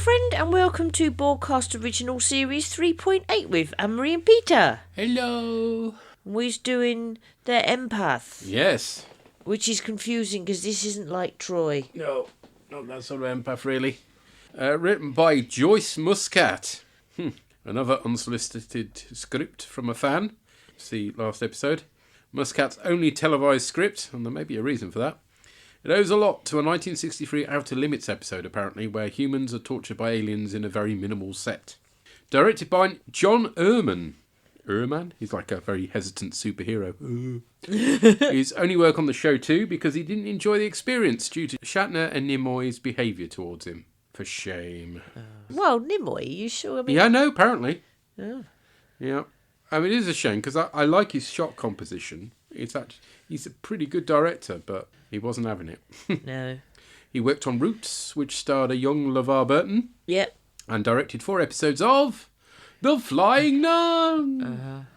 friend, and welcome to Borgcast Original Series 3.8 with Anne-Marie and Peter. Hello. We're doing the Empath. Yes. Which is confusing because this isn't like Troy. No, not that sort of empath, really. Written by Joyce Muscat. Another unsolicited script from a fan. See last episode. Muscat's only televised script, and there may be a reason for that. It owes a lot to a 1963 Outer Limits episode, apparently, where humans are tortured by aliens in a very minimal set. Directed by John Ehrman. Ehrman? He's like a very hesitant superhero. His only work on the show, too, because he didn't enjoy the experience due to Shatner and Nimoy's behaviour towards him. For shame. Well, Nimoy, you sure? Yeah, no, apparently. Oh. Yeah. I mean, it is a shame, because I like his shot composition. He's a pretty good director, but he wasn't having it. No. He worked on Roots, which starred a young LeVar Burton. Yep. And directed 4 episodes of The Flying Nun.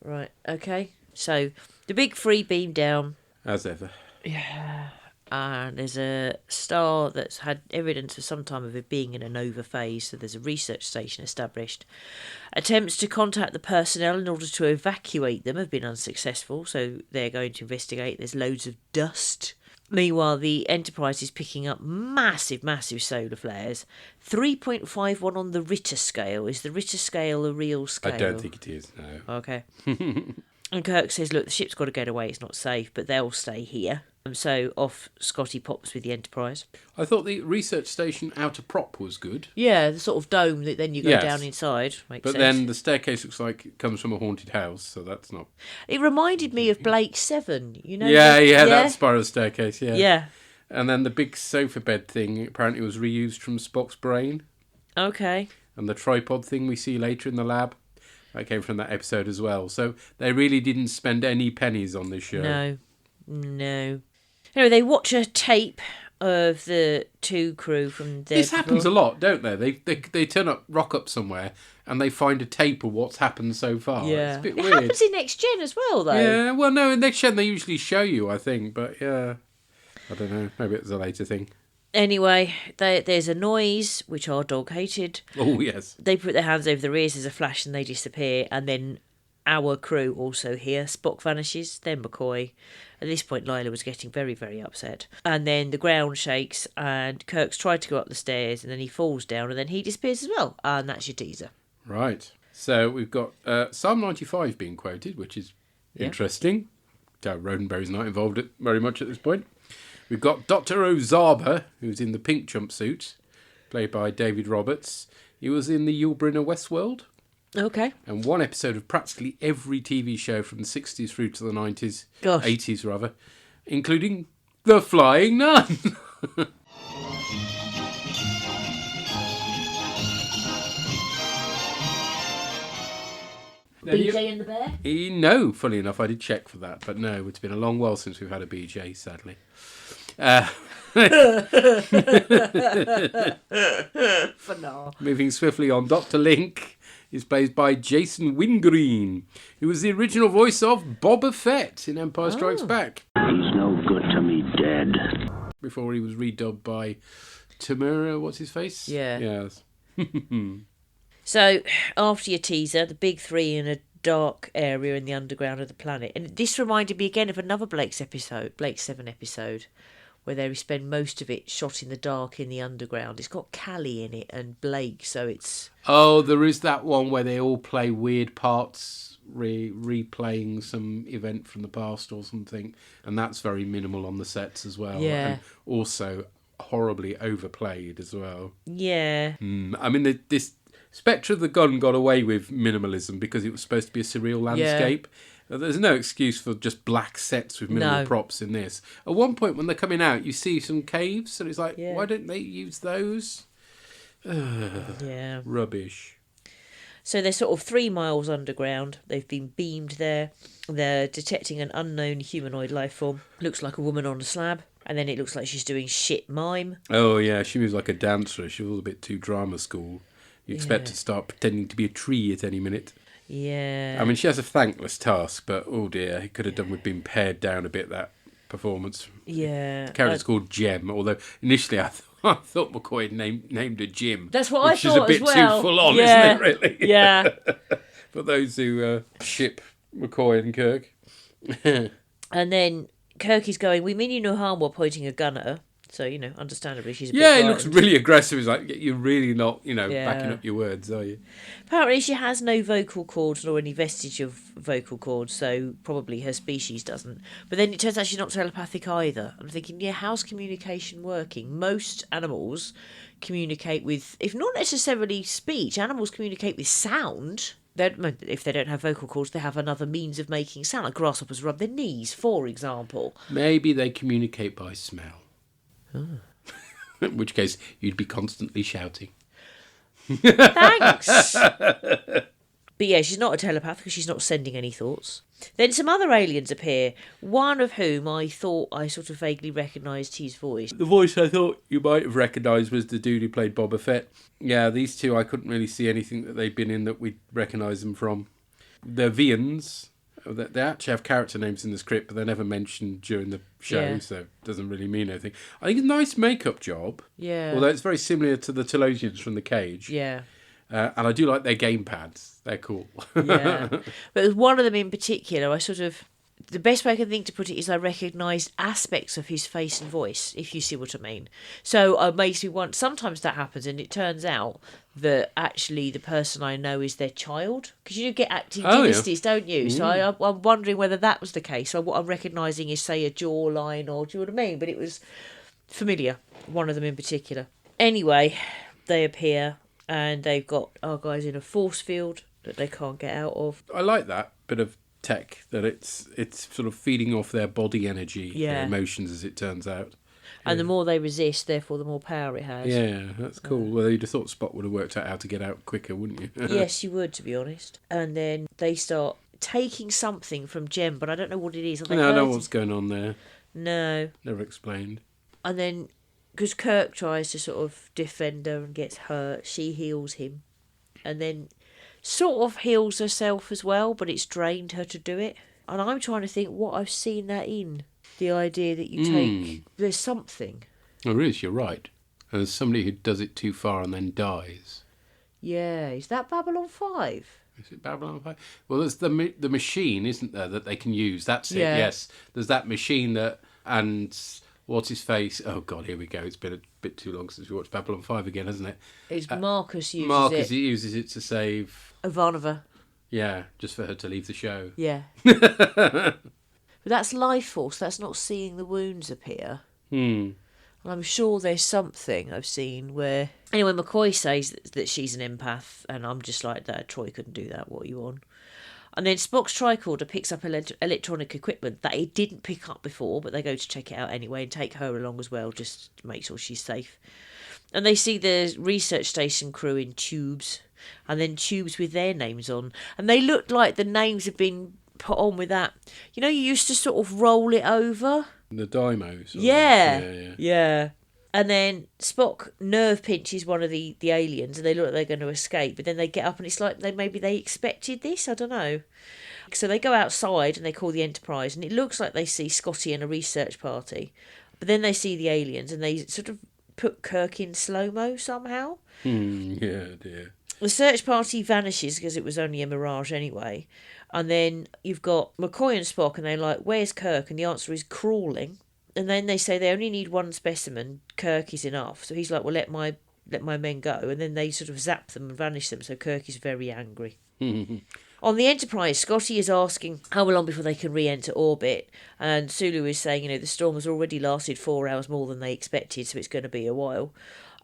Right, okay. So, the big three beam down. As ever. Yeah. And there's a star that's had evidence for some time of it being in a nova phase, so there's a research station established. Attempts to contact the personnel in order to evacuate them have been unsuccessful, so they're going to investigate. There's loads of dust. Meanwhile, the Enterprise is picking up massive solar flares. 3.51 on the Richter scale. Is the Richter scale a real scale? I don't think it is, no. Okay. And Kirk says, look, the ship's got to get away, it's not safe, but they'll stay here. So off Scotty pops with the Enterprise. I thought the research station outer prop was good. Yeah, the sort of dome that then you go down inside. Makes sense. But then the staircase looks like it comes from a haunted house, so that's not... It reminded me of Blake 7, you know? Yeah, that spiral staircase, yeah. Yeah. And then the big sofa bed thing apparently was reused from Spock's brain. Okay. And the tripod thing we see later in the lab, that came from that episode as well. So they really didn't spend any pennies on this show. No. Anyway, they watch a tape of the 2 crew from their... This happens a lot, don't they? They rock up somewhere and they find a tape of what's happened so far. Yeah. It's a bit weird. It happens in Next Gen as well, though. Yeah, well, no, in Next Gen they usually show you, I think. But, yeah, I don't know. Maybe it's a later thing. Anyway, there's a noise, which our dog hated. Oh, yes. They put their hands over their ears, there's a flash and they disappear. And then our crew also here. Spock vanishes, then McCoy. At this point, Lila was getting very, very upset. And then the ground shakes and Kirk's tried to go up the stairs and then he falls down and then he disappears as well. And that's your teaser. Right. So we've got Psalm 95 being quoted, which is interesting. Roddenberry's not involved very much at this point. We've got Dr. Ozaba, who's in the pink jumpsuit, played by David Roberts. He was in the Yul Brynner Westworld. Okay. And one episode of practically every TV show from the 60s through to the 90s, 80s rather, including The Flying Nun. BJ and the Bear? No, funny enough, I did check for that, but no, it's been a long while since we've had a BJ, sadly. For now. Moving swiftly on, Dr. Link is played by Jason Wingreen, who was the original voice of Boba Fett in Empire Strikes Back. He's no good to me dead. Before he was redubbed by Tamura, what's his face? Yeah. Yes. So, after your teaser, the big 3 in a dark area in the underground of the planet. And this reminded me again of another Blake 7 episode, where they spend most of it shot in the dark in the underground. It's got Callie in it and Blake, so it's... Oh, there is that one where they all play weird parts, replaying some event from the past or something, and that's very minimal on the sets as well. Yeah. And also horribly overplayed as well. Yeah. I mean, this Spectre of the Gun got away with minimalism because it was supposed to be a surreal landscape. Yeah. There's no excuse for just black sets with minimal props in this. At one point when they're coming out, you see some caves, and it's like, why don't they use those? Rubbish. So they're sort of 3 miles underground. They've been beamed there. They're detecting an unknown humanoid life form. Looks like a woman on a slab. And then it looks like she's doing shit mime. Oh, yeah, she moves like a dancer. She was a bit too drama school. You expect to start pretending to be a tree at any minute. Yeah. I mean, she has a thankless task, but oh dear, it could have done with being pared down a bit, that performance. Yeah. The character's called Jem, although initially I thought McCoy had named her Jim. That's what I thought as well. Which is a bit too full on, isn't it, really? Yeah. For those who ship McCoy and Kirk. And then Kirk is going, we mean you no harm while pointing a gun at her. So, understandably, she's a bit Yeah, he frightened. looks really aggressive. He's like, you're really not, backing up your words, are you? Apparently she has no vocal cords nor any vestige of vocal cords, so probably her species doesn't. But then it turns out she's not telepathic either. I'm thinking, how's communication working? Most animals communicate with, if not necessarily speech, animals communicate with sound. If they don't have vocal cords, they have another means of making sound, like grasshoppers rub their knees, for example. Maybe they communicate by smell. In which case, you'd be constantly shouting. Thanks! But yeah, she's not a telepath because she's not sending any thoughts. Then some other aliens appear, one of whom I thought I sort of vaguely recognised his voice. The voice I thought you might have recognised was the dude who played Boba Fett. Yeah, these two, I couldn't really see anything that they'd been in that we'd recognise them from. They're Vians. They actually have character names in the script, but they're never mentioned during the show, so it doesn't really mean anything. I think it's a nice makeup job. Yeah. Although it's very similar to the Tholians from The Cage. Yeah. And I do like their game pads. They're cool. Yeah. But there's one of them in particular, the best way I can think to put it is I recognised aspects of his face and voice, if you see what I mean. So it makes me want, sometimes that happens and it turns out that actually the person I know is their child. Because you get acting dynasties, don't you? So I'm wondering whether that was the case. So what I'm recognising is, say, a jawline, or do you know what I mean? But it was familiar, one of them in particular. Anyway, they appear and they've got our guys in a force field that they can't get out of. I like that bit of tech, that it's sort of feeding off their body energy, their emotions, as it turns out. And the more they resist, therefore the more power it has. Yeah, that's cool. Well, you'd have thought Spot would have worked out how to get out quicker, wouldn't you? Yes, you would, to be honest. And then they start taking something from Jem, but I don't know what it is. I don't know what's going on there. No. Never explained. And then, because Kirk tries to sort of defend her and gets hurt, she heals him. And then sort of heals herself as well, but it's drained her to do it. And I'm trying to think what I've seen that in. The idea that you take... There's something. Oh, really? You're right. And there's somebody who does it too far and then dies. Yeah. Is that Babylon 5? Is it Babylon 5? Well, there's the machine, isn't there, that they can use. That's it, yes. There's that machine that... And what's his face? Oh, God, here we go. It's been a bit too long since we watched Babylon 5 again, hasn't it? It's Marcus uses it. Marcus uses it to save... Ivanova. Yeah, just for her to leave the show. Yeah. But that's life force. That's not seeing the wounds appear. And I'm sure there's something I've seen where... Anyway, McCoy says that she's an empath, and I'm just like, that. Troy couldn't do that. What are you on? And then Spock's tricorder picks up electronic equipment that it didn't pick up before, but they go to check it out anyway and take her along as well, just to make sure she's safe. And they see the research station crew in tubes, and then tubes with their names on. And they look like the names have been put on with that. You used to sort of roll it over. The Dymos. Yeah. And then Spock nerve pinches one of the aliens, and they look like they're going to escape. But then they get up, and it's like maybe they expected this. I don't know. So they go outside, and they call the Enterprise, and it looks like they see Scotty and a research party. But then they see the aliens, and they sort of put Kirk in slow-mo somehow. Yeah, dear. The search party vanishes because it was only a mirage anyway. And then you've got McCoy and Spock, and they're like, where's Kirk? And the answer is crawling. And then they say they only need one specimen. Kirk is enough. So he's like, well, let my men go. And then they sort of zap them and vanish them. So Kirk is very angry. On the Enterprise, Scotty is asking how long before they can re-enter orbit. And Sulu is saying, the storm has already lasted 4 hours more than they expected, so it's going to be a while.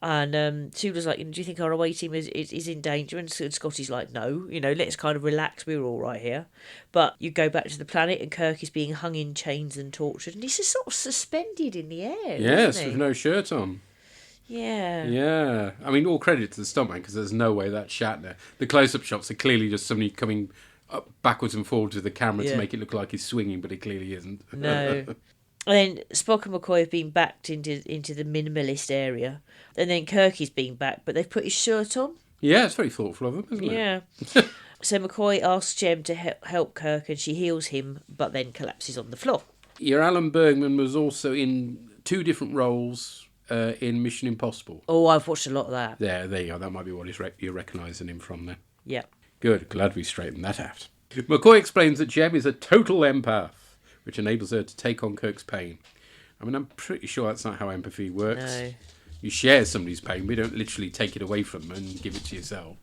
And Sulu's like, do you think our away team is in danger? And Scotty's like, no, let's kind of relax. We're all right here. But you go back to the planet, and Kirk is being hung in chains and tortured. And he's just sort of suspended in the air. Yes, with no shirt on. Yeah. Yeah. I mean, all credit to the stuntman, because there's no way that's Shatner. The close-up shots are clearly just somebody coming up backwards and forwards with the camera to make it look like he's swinging, but he clearly isn't. No. And then Spock and McCoy have been backed into the minimalist area. And then Kirk is being backed, but they've put his shirt on. Yeah, it's very thoughtful of them, isn't it? Yeah. So McCoy asks Jem to help Kirk, and she heals him, but then collapses on the floor. Your Alan Bergman was also in 2 different roles in Mission Impossible. Oh, I've watched a lot of that. There you go. That might be what you're recognising him from then. Yeah. Good. Glad we straightened that out. McCoy explains that Jem is a total empath, which enables her to take on Kirk's pain. I mean, I'm pretty sure that's not how empathy works. No. You share somebody's pain, but you don't literally take it away from them and give it to yourself.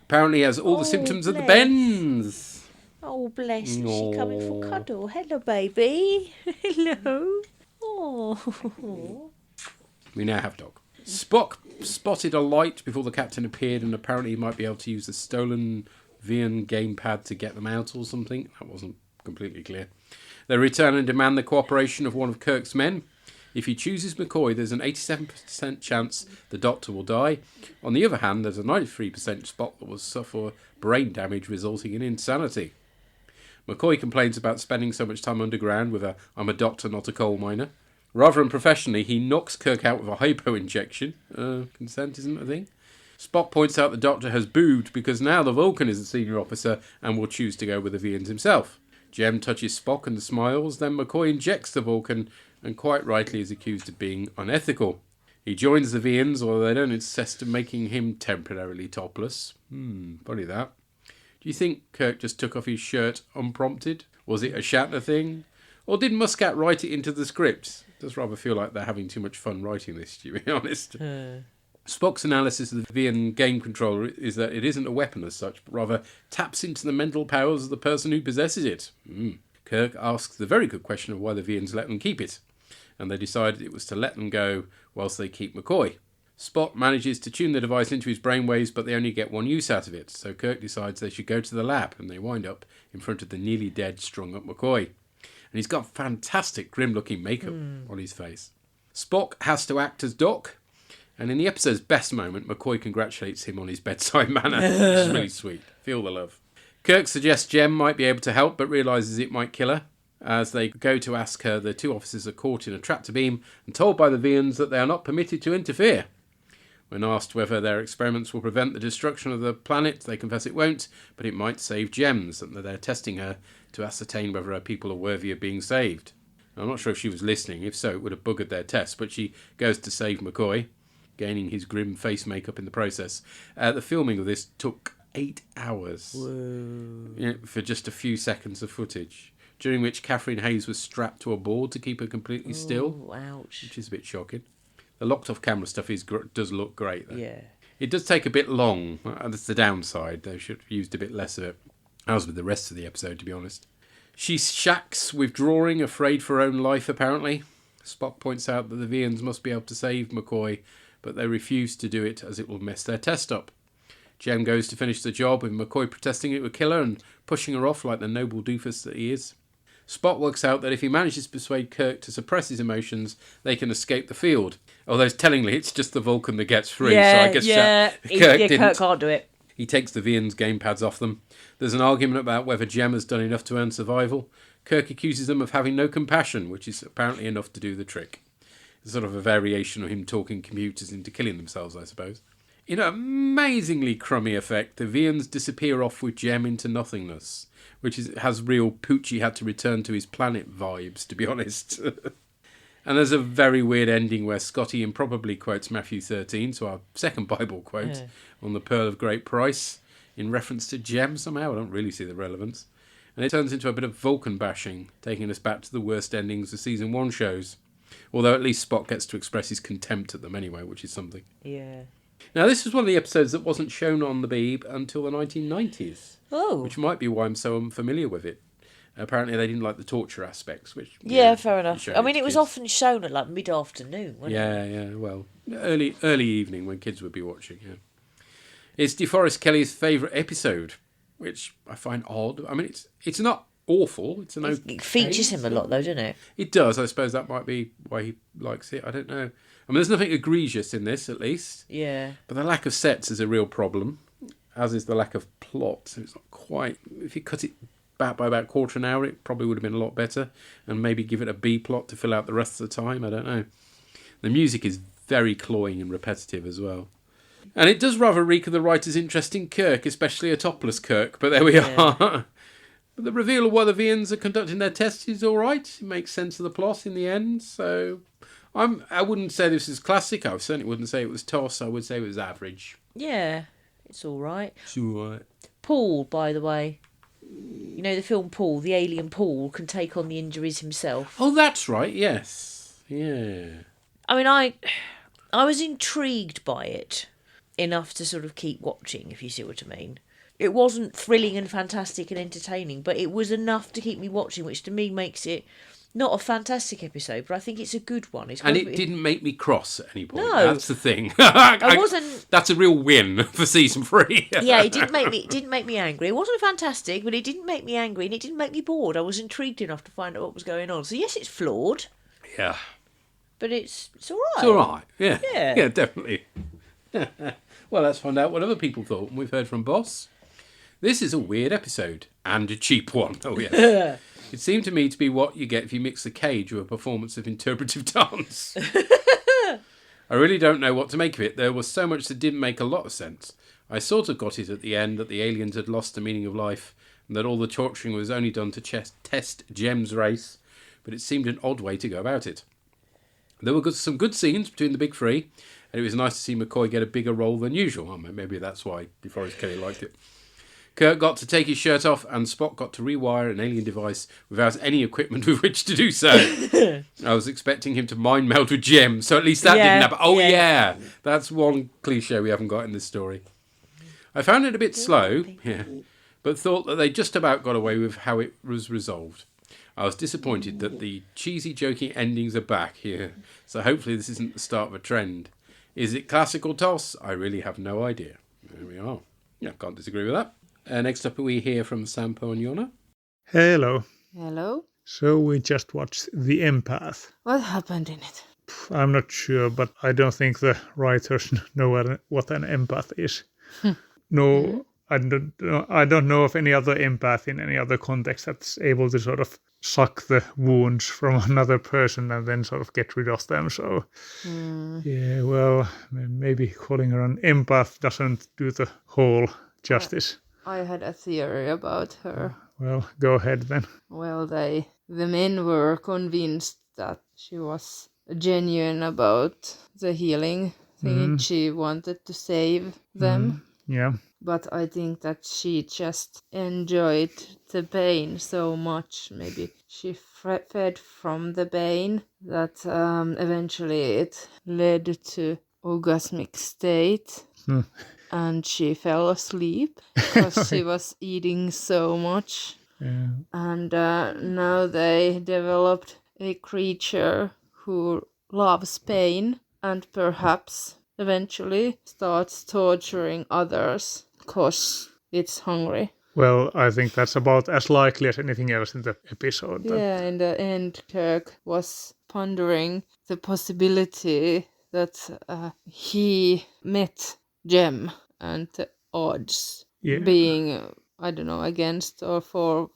Apparently he has all the symptoms of the bends. Oh, bless. Is she coming for cuddle? Hello, baby. Hello. Oh. We now have Dog. Spock spotted a light before the captain appeared, and apparently he might be able to use the stolen Vian gamepad to get them out or something. That wasn't completely clear. They return and demand the cooperation of one of Kirk's men. If he chooses McCoy, there's an 87% chance the Doctor will die. On the other hand, there's a 93% Spock that will suffer brain damage resulting in insanity. McCoy complains about spending so much time underground with I'm a doctor, not a coal miner. Rather unprofessionally, he knocks Kirk out with a hypo injection. Consent isn't a thing. Spock points out the Doctor has booed because now the Vulcan is a senior officer and will choose to go with the Vians himself. Jem touches Spock and smiles, then McCoy injects the Vulcan and quite rightly is accused of being unethical. He joins the Vians, although they don't insist on making him temporarily topless. Funny that. Do you think Kirk just took off his shirt unprompted? Was it a Shatner thing? Or did Muscat write it into the script? It does rather feel like they're having too much fun writing this, to be honest. Spock's analysis of the Vian game controller is that it isn't a weapon as such, but rather taps into the mental powers of the person who possesses it. Kirk asks the very good question of why the Vians let them keep it, and they decided it was to let them go whilst they keep McCoy. Spock manages to tune the device into his brainwaves, but they only get one use out of it, so Kirk decides they should go to the lab, and they wind up in front of the nearly dead, strung-up McCoy. And he's got fantastic grim-looking makeup on his face. Spock has to act as Doc, and in the episode's best moment, McCoy congratulates him on his bedside manner, which is really sweet. Feel the love. Kirk suggests Jem might be able to help, but realises it might kill her. As they go to ask her, the 2 officers are caught in a tractor beam and told by the Vians that they are not permitted to interfere. When asked whether their experiments will prevent the destruction of the planet, they confess it won't, but it might save Gems, and that they're testing her to ascertain whether her people are worthy of being saved. I'm not sure if she was listening. If so, it would have buggered their test, but she goes to save McCoy, gaining his grim face makeup in the process. The filming of this took 8 hours for just a few seconds of footage, during which Catherine Hayes was strapped to a board to keep her completely still, Ouch. which is a bit shocking. The locked-off camera stuff does look great, though. Yeah. It does take a bit long. That's the downside. They should have used a bit less of it. As with the rest of the episode, to be honest. She shacks withdrawing, afraid for her own life, apparently. Spock points out that the Vians must be able to save McCoy, but they refuse to do it as it will mess their test up. Jem goes to finish the job, with McCoy protesting it would kill her and pushing her off like the noble doofus that he is. Spock works out that if he manages to persuade Kirk to suppress his emotions, they can escape the field. Although, tellingly, it's just the Vulcan that gets free, so I guess Kirk can't do it. He takes the Vians' gamepads off them. There's an argument about whether Jem has done enough to earn survival. Kirk accuses them of having no compassion, which is apparently enough to do the trick. It's sort of a variation of him talking computers into killing themselves, I suppose. In an amazingly crummy effect, the Vians disappear off with Jem into nothingness, which has real Poochie had to return to his planet vibes, to be honest. And there's a very weird ending where Scotty improbably quotes Matthew 13, so our second Bible quote, on the pearl of great price, in reference to Jem somehow. I don't really see the relevance. And it turns into a bit of Vulcan bashing, taking us back to the worst endings of Season 1 shows. Although at least Spock gets to express his contempt at them anyway, which is something. Yeah. Now, this was one of the episodes that wasn't shown on the Beeb until the 1990s. Oh. Which might be why I'm so unfamiliar with it. Apparently they didn't like the torture aspects, which... Yeah, fair enough. I mean, it was often shown at, like, mid-afternoon, wasn't it? Yeah, well, early evening when kids would be watching, yeah. It's DeForest Kelly's favourite episode, which I find odd. I mean, it's not awful. It's an okay... It features him a lot, though, doesn't it? It does. I suppose that might be why he likes it. I don't know. I mean, there's nothing egregious in this, at least. Yeah. But the lack of sets is a real problem, as is the lack of plot. So it's not quite... If you cut it back by about a quarter an hour, it probably would have been a lot better, and maybe give it a B plot to fill out the rest of the time. I don't know. The music is very cloying and repetitive as well. And it does rather reek of the writer's interest in Kirk, especially a topless Kirk, but there we are. But the reveal of why the Vians are conducting their tests is all right. It makes sense of the plot in the end, so... I wouldn't say this is classic. I certainly wouldn't say it was TOS. I would say it was average. Yeah, it's all right. It's all right. Paul, by the way. You know the film Paul, the alien Paul can take on the injuries himself. Oh, that's right, yes. Yeah. I mean, I was intrigued by it enough to sort of keep watching, if you see what I mean. It wasn't thrilling and fantastic and entertaining, but it was enough to keep me watching, which to me makes it not a fantastic episode, but I think it's a good one. And it didn't make me cross at any point. No. That's the thing. I wasn't... That's a real win for season 3. Yeah, it didn't make me angry. It wasn't fantastic, but it didn't make me angry and it didn't make me bored. I was intrigued enough to find out what was going on. So yes, it's flawed. Yeah. But it's all right. It's all right. Yeah. Yeah. Yeah, definitely. Well, let's find out what other people thought. We've heard from Boss. This is a weird episode and a cheap one. Oh, yes. It seemed to me to be what you get if you mix the cage with a performance of interpretive dance. I really don't know what to make of it. There was so much that didn't make a lot of sense. I sort of got it at the end that the aliens had lost the meaning of life and that all the torturing was only done to test Jem's race, but it seemed an odd way to go about it. There were some good scenes between the big three, and it was nice to see McCoy get a bigger role than usual. Well, maybe that's why DeForest Kelly liked it. Kirk got to take his shirt off and Spock got to rewire an alien device without any equipment with which to do so. I was expecting him to mind meld with Jem, so at least that didn't happen. Oh, yeah. That's one cliche we haven't got in this story. I found it a bit slow, but thought that they just about got away with how it was resolved. I was disappointed that the cheesy, joking endings are back here, so hopefully this isn't the start of a trend. Is it classical TOS? I really have no idea. There we are. Yeah, can't disagree with that. Next up, we hear from Sampo and Yona. Hello. Hello? So we just watched The Empath. What happened in it? I'm not sure, but I don't think the writers know what an empath is. No, I don't know of any other empath in any other context that's able to sort of suck the wounds from another person and then sort of get rid of them. So, yeah, well, maybe calling her an empath doesn't do the whole justice. I had a theory about her. Well, go ahead then. Well, the men were convinced that she was genuine about the healing thing. She wanted to save them. Yeah. But I think that she just enjoyed the pain so much. Maybe she fed from the pain that eventually it led to orgasmic state. And she fell asleep because she was eating so much. Yeah. And now they developed a creature who loves pain and perhaps eventually starts torturing others because it's hungry. Well, I think that's about as likely as anything else in the episode. Yeah, in the end, Kirk was pondering the possibility that he met Jem and the odds being, I don't know, against or for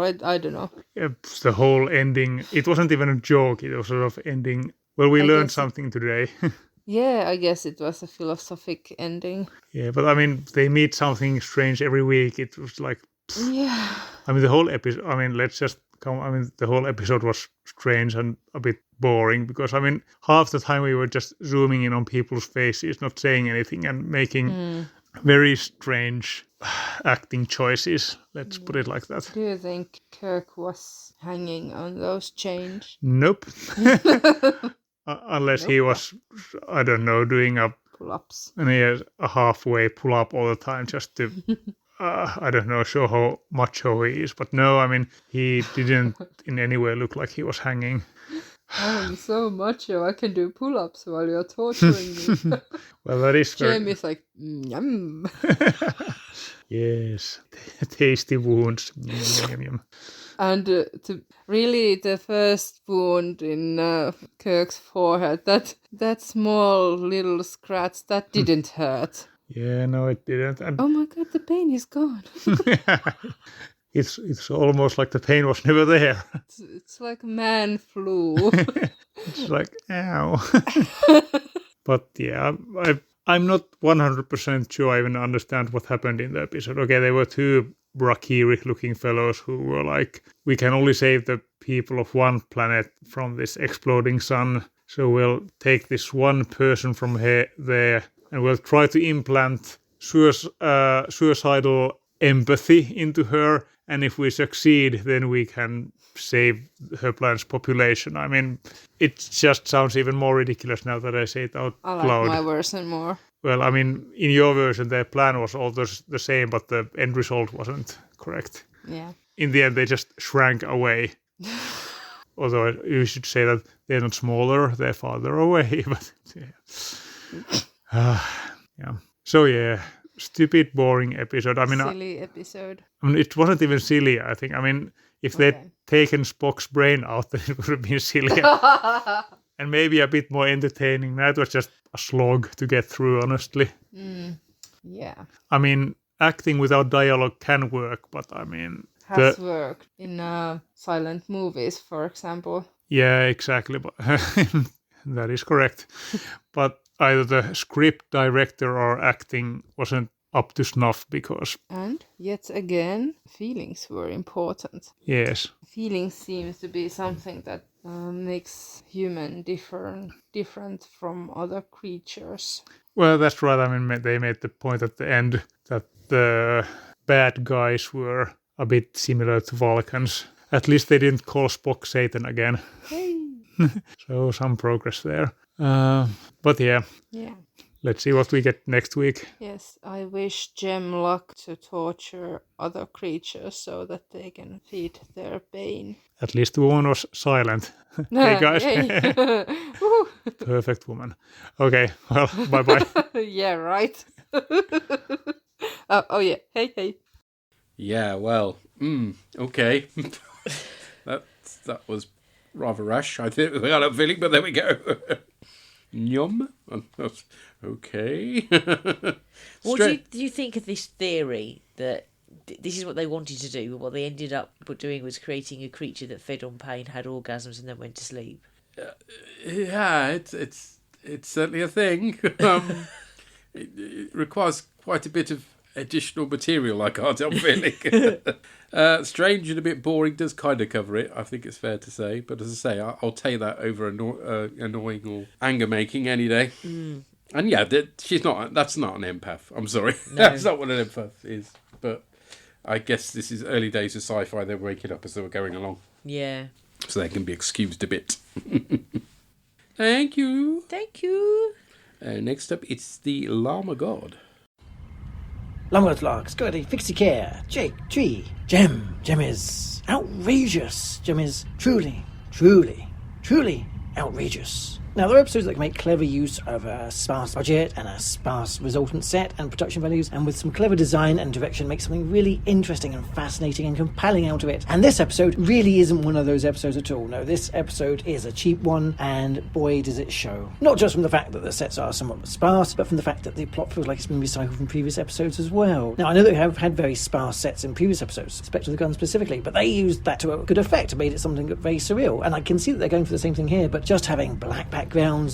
it, I don't know. Yeah, the whole ending, it wasn't even a joke, it was sort of ending, well, we learned something today. Yeah, I guess it was a philosophic ending. Yeah, but I mean, they meet something strange every week. It was like, yeah. I mean, the whole episode, the whole episode was strange and a bit boring because, I mean, half the time we were just zooming in on people's faces, not saying anything and making very strange acting choices. Let's put it like that. Do you think Kirk was hanging on those chains? Nope. Unless he was, I don't know, doing pull-ups. And he has a halfway pull-up all the time just to, I don't know, show how macho he is. But no, I mean, he didn't in any way look like he was hanging. I'm so macho, I can do pull-ups while you're torturing me. Well, that is very... Jamie's like, yum. Yes, tasty wounds. Yum, yum, yum. And really the first wound in Kirk's forehead, that small little scratch, that didn't hurt. Yeah, no, it didn't. And oh my god, the pain is gone. It's almost like the pain was never there. It's like man flu. It's like, ow. But yeah, I'm not 100% sure I even understand what happened in the episode. Okay, there were two Brakiri-looking fellows who were like, we can only save the people of one planet from this exploding sun, so we'll take this one person from there and we'll try to implant suicidal empathy into her, and if we succeed, then we can save her planet's population. I mean, it just sounds even more ridiculous now that I say it out I like loud. my version more. Well, I mean, in your version, their plan was all the same, but the end result wasn't correct. Yeah. In the end, they just shrank away. Although you should say that they're not smaller, they're farther away. But yeah. Yeah. So yeah, stupid, boring episode. I mean, Silly episode. I mean, it wasn't even silly, I think. I mean, if they'd taken Spock's brain out, then it would have been sillier. And maybe a bit more entertaining. That was just a slog to get through, honestly. Yeah. I mean, acting without dialogue can work, but I mean... Has worked in silent movies, for example. Yeah, exactly. But that is correct. But either the script, director, or acting wasn't up to snuff because... And yet again, feelings were important. Yes. Feelings seems to be something that makes human different from other creatures. Well, that's right. I mean, they made the point at the end that the bad guys were a bit similar to Vulcans. At least they didn't call Spock Satan again. Hey. So some progress there. But yeah. Yeah. Let's see what we get next week. Yes, I wish Gem luck to torture other creatures so that they can feed their pain. At least the woman was silent. Hey guys. Hey. Perfect woman. Okay, well, bye-bye. Yeah, right. Oh yeah, hey. Yeah, well, okay. that was rather rash, I think. I got a feeling, but there we go. Yum. Okay. What do you think of this theory that this is what they wanted to do, but what they ended up doing was creating a creature that fed on pain, had orgasms, and then went to sleep? Yeah, it's certainly a thing. It requires quite a bit of additional material, I can't help feeling. Strange and a bit boring does kind of cover it, I think it's fair to say. But as I say, I'll take that over annoying or anger making any day. And yeah, that's not an empath. I'm sorry. No. That's not what an empath is. But I guess this is early days of sci-fi. They were waking up as they were going along. Yeah. So they can be excused a bit. Thank you. Next up, it's the Llama God. Llama Log, Scotty, Fixie Care, Jake, Tree, Gem. Gem is outrageous. Gem is truly outrageous. Now, there are episodes that can make clever use of a sparse budget and a sparse resultant set and production values, and with some clever design and direction make something really interesting and fascinating and compelling out of it. And this episode really isn't one of those episodes at all. No, this episode is a cheap one, and boy does it show. Not just from the fact that the sets are somewhat sparse, but from the fact that the plot feels like it's been recycled from previous episodes as well. Now, I know that we have had very sparse sets in previous episodes, Spectre of the Gun specifically, but they used that to a good effect, made it something very surreal. And I can see that they're going for the same thing here, but just having black backgrounds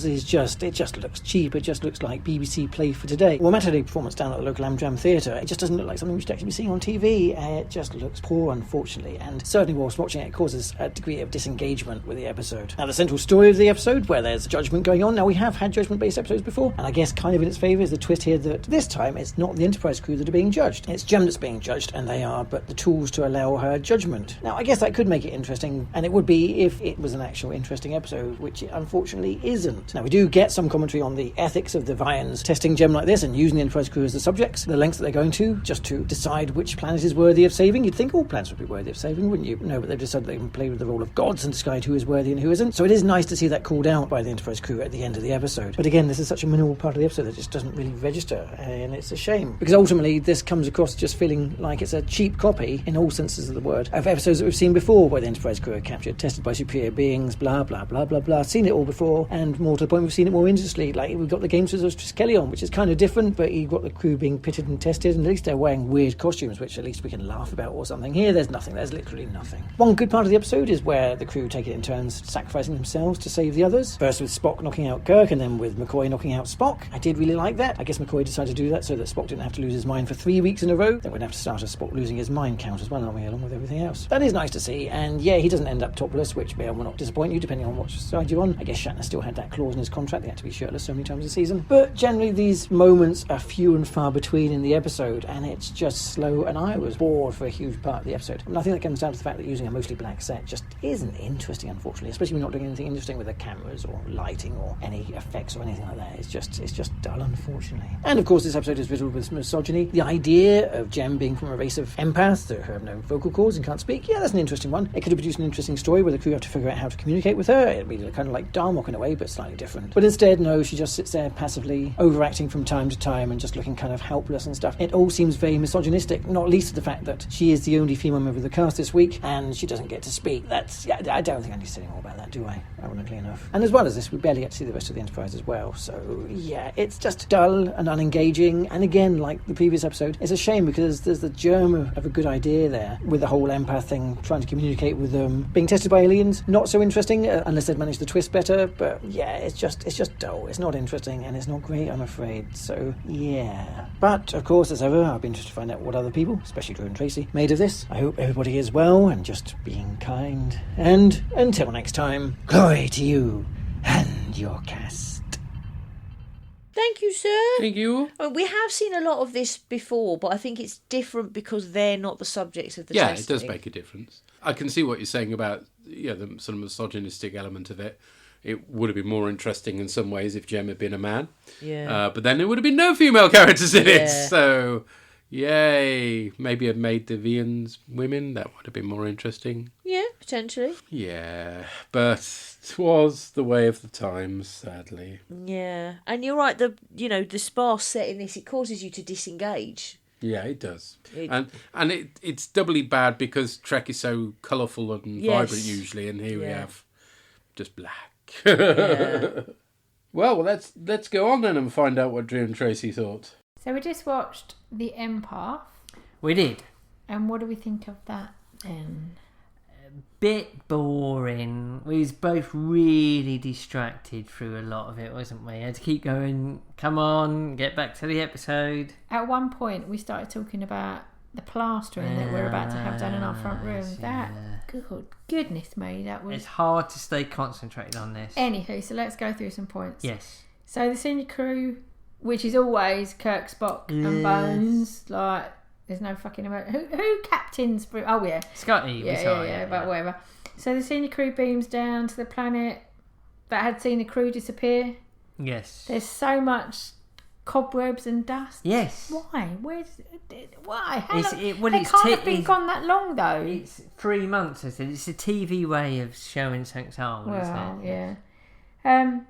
it just looks cheap. It just looks like BBC play for today. Well, Matinee performance down at the local Amdram Theatre, it just doesn't look like something we should actually be seeing on TV. It just looks poor, unfortunately, and certainly whilst watching it causes a degree of disengagement with the episode. Now, the central story of the episode, where there's judgment going on, now we have had judgment-based episodes before, and I guess kind of in its favour is the twist here that this time it's not the Enterprise crew that are being judged. It's Gem that's being judged, and they are but the tools to allow her judgment. Now, I guess that could make it interesting, and it would be if it was an actual interesting episode, which it unfortunately isn't. Now, we do get some commentary on the ethics of the Vians testing Gem like this and using the Enterprise crew as the subjects, the lengths that they're going to, just to decide which planet is worthy of saving. You'd think all planets would be worthy of saving, wouldn't you? No, but they've decided they can play with the role of gods and decide who is worthy and who isn't. So it is nice to see that called out by the Enterprise crew at the end of the episode. But again, this is such a minimal part of the episode that just doesn't really register, and it's a shame. Because ultimately, this comes across just feeling like it's a cheap copy, in all senses of the word, of episodes that we've seen before where the Enterprise crew are captured, tested by superior beings, blah, blah, blah, blah, blah. Seen it all before. and more to the point, we've seen it more industry. Like, we've got the gamesters of Triskelion, which is kind of different, but you've got the crew being pitted and tested, and at least they're wearing weird costumes, which at least we can laugh about or something. Here, there's nothing. There's literally nothing. One good part of the episode is where the crew take it in turns, sacrificing themselves to save the others. First with Spock knocking out Kirk, and then with McCoy knocking out Spock. I did really like that. I guess McCoy decided to do that so that Spock didn't have to lose his mind for 3 weeks in a row. Then we'd have to start a Spock losing his mind count as well, aren't we, along with everything else. That is nice to see, and yeah, he doesn't end up topless, which may or may not disappoint you, depending on what side you're on. I guess Shatner still had that clause in his contract, they had to be shirtless so many times a season. But generally, these moments are few and far between in the episode, and it's just slow, and I was bored for a huge part of the episode. And I think that comes down to the fact that using a mostly black set just isn't interesting, unfortunately, especially when you're not doing anything interesting with the cameras or lighting or any effects or anything like that. It's just dull, unfortunately. And of course, this episode is riddled with misogyny. The idea of Jem being from a race of empaths that have no vocal cords and can't speak, yeah, that's an interesting one. It could have produced an interesting story where the crew have to figure out how to communicate with her. It'd be kind of like Darmok in a way, but slightly different. But instead, no, she just sits there passively, overacting from time to time and just looking kind of helpless and stuff. It all seems very misogynistic, not least of the fact that she is the only female member of the cast this week and she doesn't get to speak. I don't think I need to say any more about that, do I? Ironically enough. And as well as this, we barely get to see the rest of the Enterprise as well. So, yeah, it's just dull and unengaging. And again, like the previous episode, it's a shame because there's the germ of a good idea there with the whole empath thing, trying to communicate with them, being tested by aliens. Not so interesting, unless they'd managed the twist better. But yeah, it's just dull. It's not interesting and it's not great, I'm afraid. So, yeah. But, of course, as ever, I'll be interested to find out what other people, especially Drew and Tracy, made of this. I hope everybody is well and just being kind. And until next time, glory to you and your cast. Thank you, sir. Thank you. We have seen a lot of this before, but I think it's different because they're not the subjects of the Yeah, testing. it does make a difference. I can see what you're saying about the sort of misogynistic element of it. It would have been more interesting in some ways if Jem had been a man. Yeah. But then there would have been no female characters in it. Yeah. So, yay. Maybe have made the Vians women. That would have been more interesting. Yeah, potentially. Yeah. But it was the way of the times, sadly. Yeah. And you're right, the sparse set in this, it causes you to disengage. Yeah, it does. And it's doubly bad because Trek is so colourful and vibrant usually, and here we have just black. Yeah. Well, let's go on then and find out what Drew and Tracy thought. So we just watched The Empath. We did. And what do we think of that then? Bit boring. We was both really distracted through a lot of it, wasn't we? Had to keep going, come on, get back to the episode. At one point we started talking about the plastering that we're about to have done in our front room. That, goodness me, that was... It's hard to stay concentrated on this. Anywho, so let's go through some points. Yes. So the senior crew, which is always Kirk, Spock and Bones, like... There's no fucking... Who captains... Oh, yeah. Scotty. Yeah, but whatever. So the senior crew beams down to the planet that had seen the crew disappear. Yes. There's so much cobwebs and dust. Yes. Why? Why? How long? They can't have been gone that long, though. It's 3 months, I said. It's a TV way of showing something's on, isn't it? Yeah. And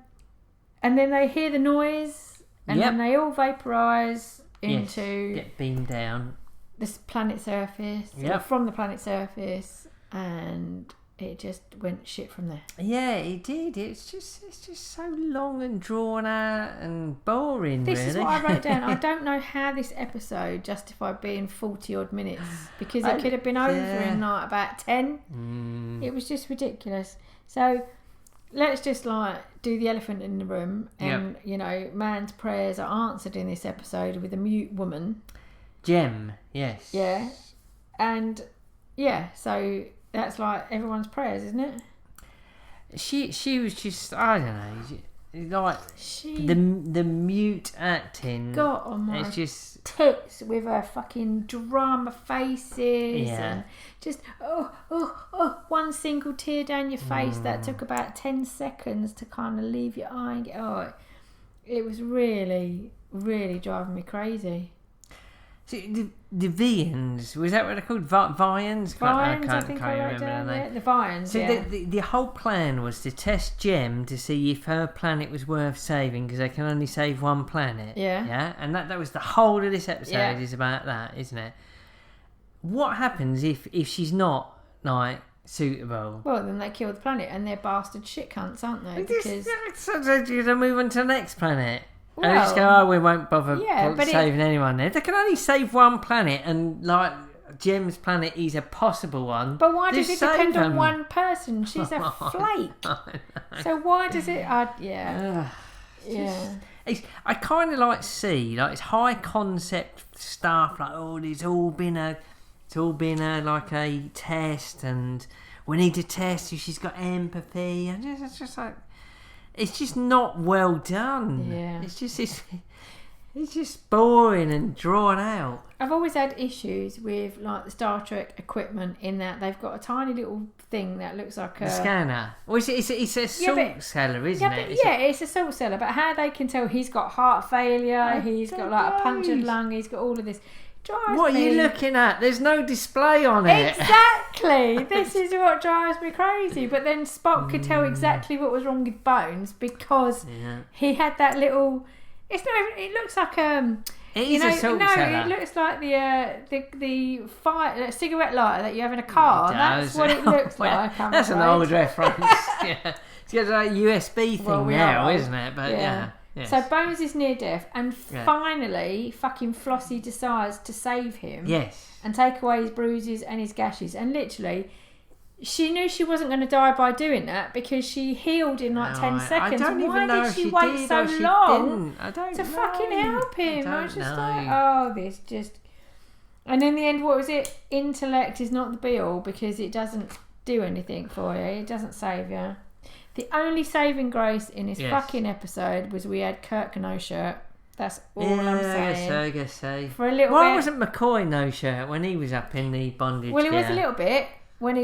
then they hear the noise, and then they all vaporise into... Get beamed down. This planet surface, from the planet surface, and it just went shit from there. Yeah, it did. It's just so long and drawn out and boring. This really. is what I wrote down. I don't know how this episode justified being 40 odd minutes because it could have been over in like about 10. It was just ridiculous. So let's just do the elephant in the room, and man's prayers are answered in this episode with a mute woman. Jem, yes. Yeah. And, so that's like everyone's prayers, isn't it? She was just, I don't know, like the mute acting. Got on my just tits with her fucking drama faces and just one single tear down your face that took about 10 seconds to kind of leave your eye and get, it was really, really driving me crazy. The Vians, was that what they're called? Vians? Vians, I think can't I wrote remember down their there. name. The Vians, So the whole plan was to test Jem to see if her planet was worth saving, because they can only save one planet. Yeah? And that was the whole of this episode is about that, isn't it? What happens if she's not, suitable. Well, then they kill the planet, and they're bastard shit cunts, aren't they? Because So they're going to move on to the next planet. And they just go, Well, we won't bother but saving anyone there. They can only save one planet, and like Jem's planet is a possible one. But why does Just it depend save on them. one person? She's a flake. So why does it? Yeah. I kind of like see like it's high concept stuff. Like it's all been a like a test, and we need to test if she's got empathy, and it's just like it's just not well done. Yeah. It's just boring and drawn out. I've always had issues with like the Star Trek equipment in that they've got a tiny little thing that looks like a scanner. Well, it's a salt cellar, isn't it? It's a salt cellar. But how they can tell he's got heart failure, he's got like a punctured lung, he's got all of this. What are you looking at? There's no display on it. Exactly. This is what drives me crazy. But then Spock could tell exactly what was wrong with Bones because he had that little. It's not. It looks like It is a salt cellar. It looks like the fire cigarette lighter that you have in a car. That's what it looks like. That's an old reference. Yeah, it's got a USB thing now, isn't it? But yeah. Yes. So Bones is near death, and finally, fucking Flossie decides to save him. Yes. And take away his bruises and his gashes, and literally. She knew she wasn't going to die by doing that because she healed in like 10 seconds. Why did she wait so long to fucking help him? I was just like, this just. And in the end, what was it? Intellect is not the be all because it doesn't do anything for you. It doesn't save you. The only saving grace in this fucking episode was we had Kirk no shirt. That's all I'm saying. I guess so. For a little bit. Why wasn't McCoy no shirt when he was up in the bondage? Well, it was a little bit. When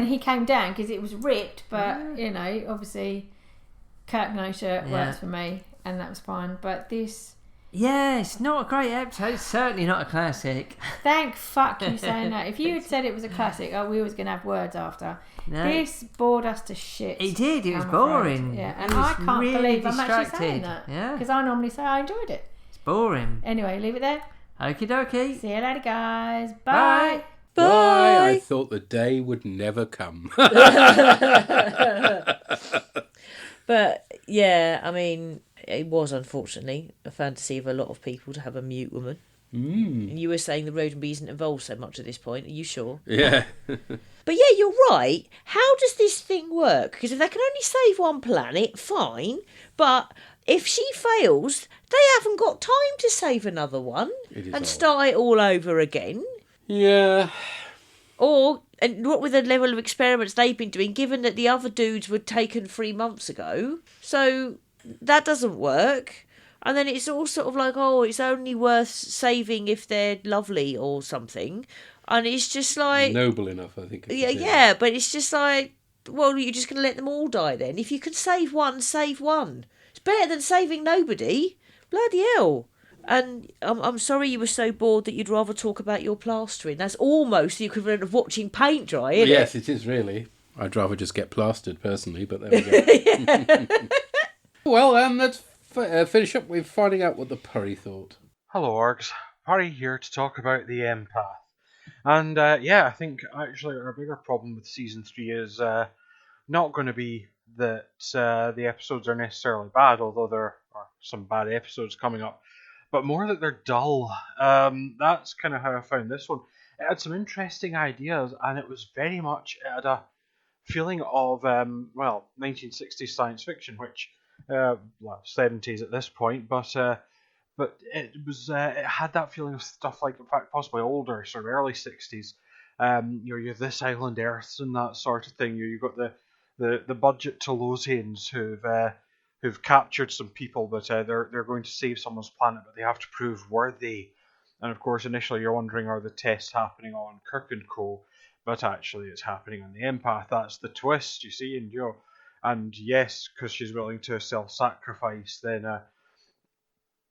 he came down because it was ripped, but obviously Kirk no shirt works for me, and that was fine. But this, it's not a great episode. It's certainly not a classic. Thank fuck you saying that. If you had said it was a classic, we was gonna have words after. No. This bored us to shit. It did. It was boring. Yeah, and I can't believe I'm actually saying that. Yeah, because I normally say I enjoyed it. It's boring. Anyway, leave it there. Okie dokie. See you later, guys. Bye. Bye. I thought the day would never come. But yeah, I mean, it was unfortunately a fantasy of a lot of people to have a mute woman. And you were saying the Roddenberry isn't involved so much at this point. Are you sure? Yeah. But yeah, you're right. How does this thing work? Because if they can only save one planet, fine. But if she fails, they haven't got time to save another one and start it all over again. Yeah. And what with the level of experiments they've been doing, given that the other dudes were taken 3 months ago. So that doesn't work. And then it's all sort of like, it's only worth saving if they're lovely or something. And it's just like... Noble enough, I think. Yeah, but it's just like, well, you're just going to let them all die then. If you can save one, save one. It's better than saving nobody. Bloody hell. And I'm sorry you were so bored that you'd rather talk about your plastering. That's almost the equivalent of watching paint dry, isn't it? Yes, it is really. I'd rather just get plastered, personally, but there we go. Well, let's finish up with finding out what the Purry thought. Hello, Orgs. Purry here to talk about the Empath. And I think actually our bigger problem with Season 3 is not going to be that the episodes are necessarily bad, although there are some bad episodes coming up. But more that they're dull. That's kind of how I found this one. It had some interesting ideas, and it was very much at a feeling of 1960s science fiction, which 70s at this point, but it was it had that feeling of stuff like, in fact, possibly older, sort of early 60s. You have This Island Earths and that sort of thing. You've got the budget Tolosians who've captured some people, but they're going to save someone's planet, but they have to prove worthy. And of course, initially you're wondering, are the tests happening on Kirk and Co? But actually, it's happening on the Empath. That's the twist, you see, and yes, because she's willing to self-sacrifice,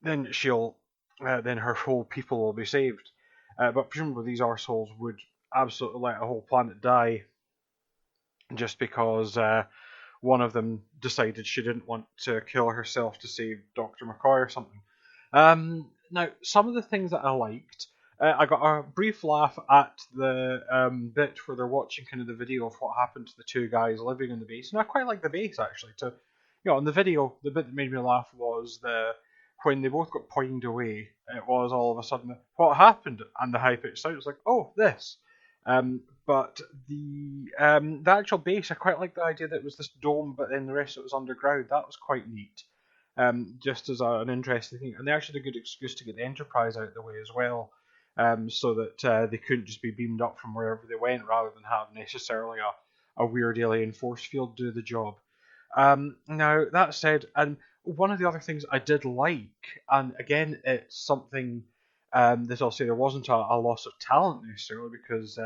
then she'll then her whole people will be saved. But presumably these arseholes would absolutely let a whole planet die just because one of them decided she didn't want to kill herself to save Dr. McCoy or something. Now, some of the things that I liked, I got a brief laugh at the bit where they're watching kind of the video of what happened to the two guys living in the base, and I quite like the base actually. In the video, the bit that made me laugh was when they both got pointed away. It was all of a sudden what happened, and the high pitched sound was like, oh, this. But the actual base, I quite like the idea that it was this dome, but then the rest of it was underground. That was quite neat. Just as an interesting thing, and they actually had a good excuse to get the Enterprise out of the way as well. So that they couldn't just be beamed up from wherever they went, rather than have necessarily a weird alien force field do the job. Now, that said, one of the other things I did like, and again, it's something that I'll say there wasn't a loss of talent necessarily, because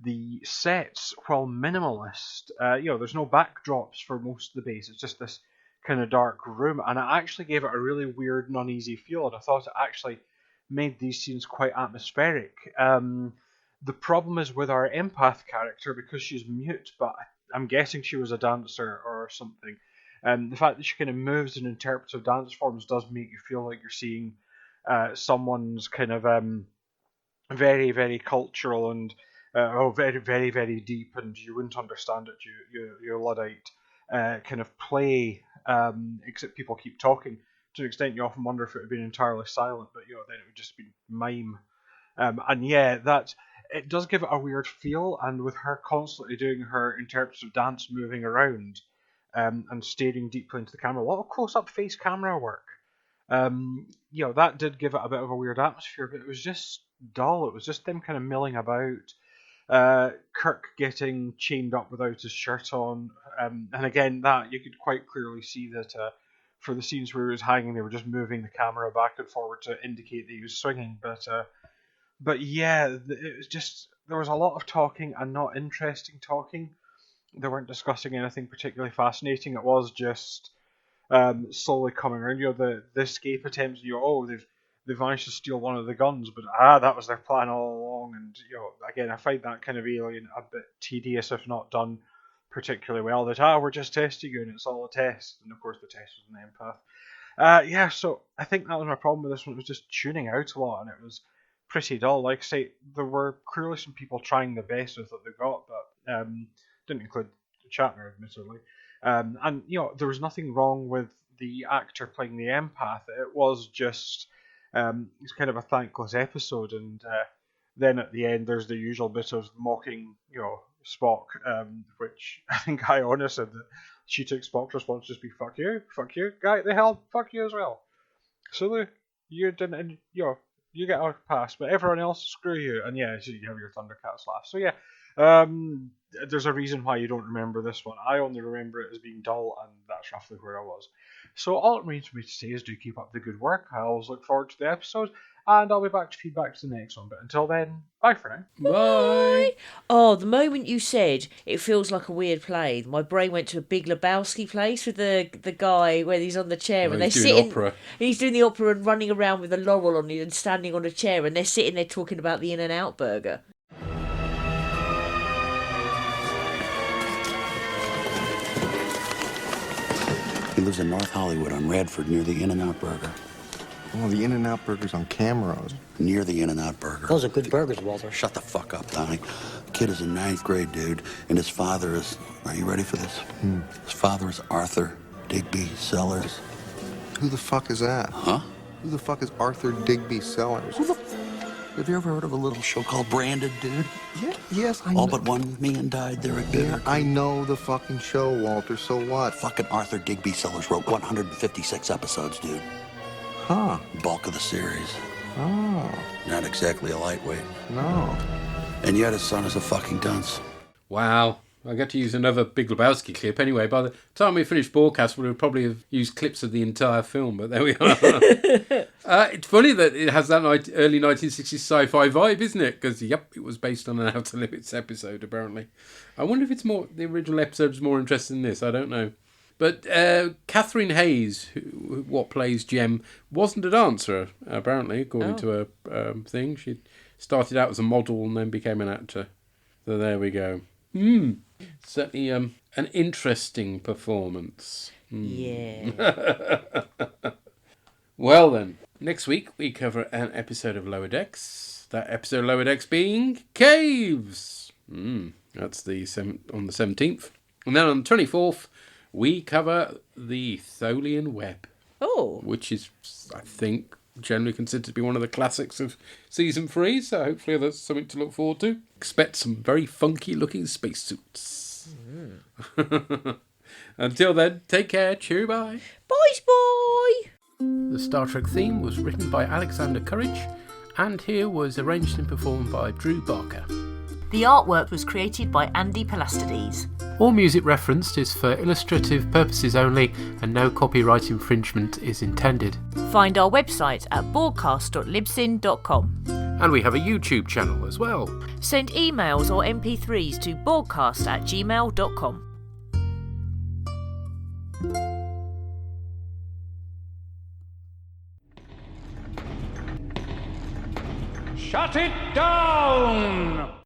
the sets, while minimalist, there's no backdrops for most of the base. It's just this kind of dark room, and it actually gave it a really weird and uneasy feel, and I thought it actually made these scenes quite atmospheric. The problem is with our empath character, because she's mute, but I'm guessing she was a dancer or something. The fact that she kind of moves in interpretive dance forms does make you feel like you're seeing someone's kind of very, very cultural and very, very, very deep, and you wouldn't understand it, you Luddite, kind of play, except people keep talking. To an extent, you often wonder if it would have been entirely silent, but then it would just be mime. And yeah, it does give it a weird feel, and with her constantly doing her interpretive dance, moving around, and staring deeply into the camera, a lot of close-up face camera work. That did give it a bit of a weird atmosphere, but it was just dull. It was just them kind of milling about. Kirk getting chained up without his shirt on, and again, that you could quite clearly see that. For the scenes where he was hanging, they were just moving the camera back and forward to indicate that he was swinging. But yeah, it was just, there was a lot of talking and not interesting talking. They weren't discussing anything particularly fascinating. It was just slowly coming around. The escape attempts. They've managed to steal one of the guns, but that was their plan all along. And again, I find that kind of alien a bit tedious if not done particularly well. That we're just testing you and it's all a test, and of course the test was an empath. So I think that was my problem with this one. It was just tuning out a lot, and it was pretty dull. Like I say, there were clearly some people trying the best with what they got, but didn't include Shatner, admittedly. And there was nothing wrong with the actor playing the empath. It was just it's kind of a thankless episode, and then at the end there's the usual bit of mocking, Spock, which I think Iona said that she took Spock's response to just be fuck you, guy, the hell, fuck you as well. So you didn't, you get a pass, but everyone else, screw you. And yeah, you have your Thundercats laugh. So yeah, there's a reason why you don't remember this one. I only remember it as being dull, and that's roughly where I was. So all it remains for me to say is do keep up the good work. I always look forward to the episode, and I'll be back to feedback to the next one. But until then, bye for now. Bye. Oh, the moment you said it feels like a weird play, my brain went to a Big Lebowski place with the guy where he's on the chair and they're sitting. Opera. He's doing the opera and running around with a laurel on him and standing on a chair, and they're sitting there talking about the In-N-Out burger. He lives in North Hollywood on Radford near the In-N-Out Burger. Oh, the In-N-Out Burger's on Camrose. Near the In-N-Out Burger. Those are good burgers, Walter. Shut the fuck up, Donnie. The kid is in 9th grade, dude, and his father is... Are you ready for this? His father is Arthur Digby Sellers. Who the fuck is that? Huh? Who the fuck is Arthur Digby Sellers? Have you ever heard of a little show called Branded, dude? Yeah, yes, I know. All but one man died there at Bitter. Yeah, I know the fucking show, Walter, so what? Fucking Arthur Digby Sellers wrote 156 episodes, dude. Huh. Bulk of the series. Oh. Not exactly a lightweight. No. And yet his son is a fucking dunce. Wow. I got to use another Big Lebowski clip. Anyway, by the time we finished Borgcast, we would probably have used clips of the entire film, but there we are. It's funny that it has that early 1960s sci-fi vibe, isn't it? Because, yep, it was based on an Outer Limits episode, apparently. I wonder if the original episode is more interesting than this. I don't know. But Catherine Hayes, what plays Jem, wasn't a dancer, apparently, according to her thing. She started out as a model and then became an actor. So there we go. Certainly an interesting performance. Yeah. Well then, next week we cover an episode of Lower Decks. That episode Lower Decks being Caves. That's on the 17th. And then on the 24th, we cover the Tholian Web. Oh. Which is, I think, generally considered to be one of the classics of Season 3, so hopefully that's something to look forward to. Expect some very funky-looking spacesuits. Until then, take care, cheerio, bye. Bye. The Star Trek theme was written by Alexander Courage, and here was arranged and performed by Drew Barker. The artwork was created by Andy Palastides. All music referenced is for illustrative purposes only, and no copyright infringement is intended. Find our website at borgcast.libsyn.com. And we have a YouTube channel as well. Send emails or MP3s to borgcast@gmail.com. Shut it down!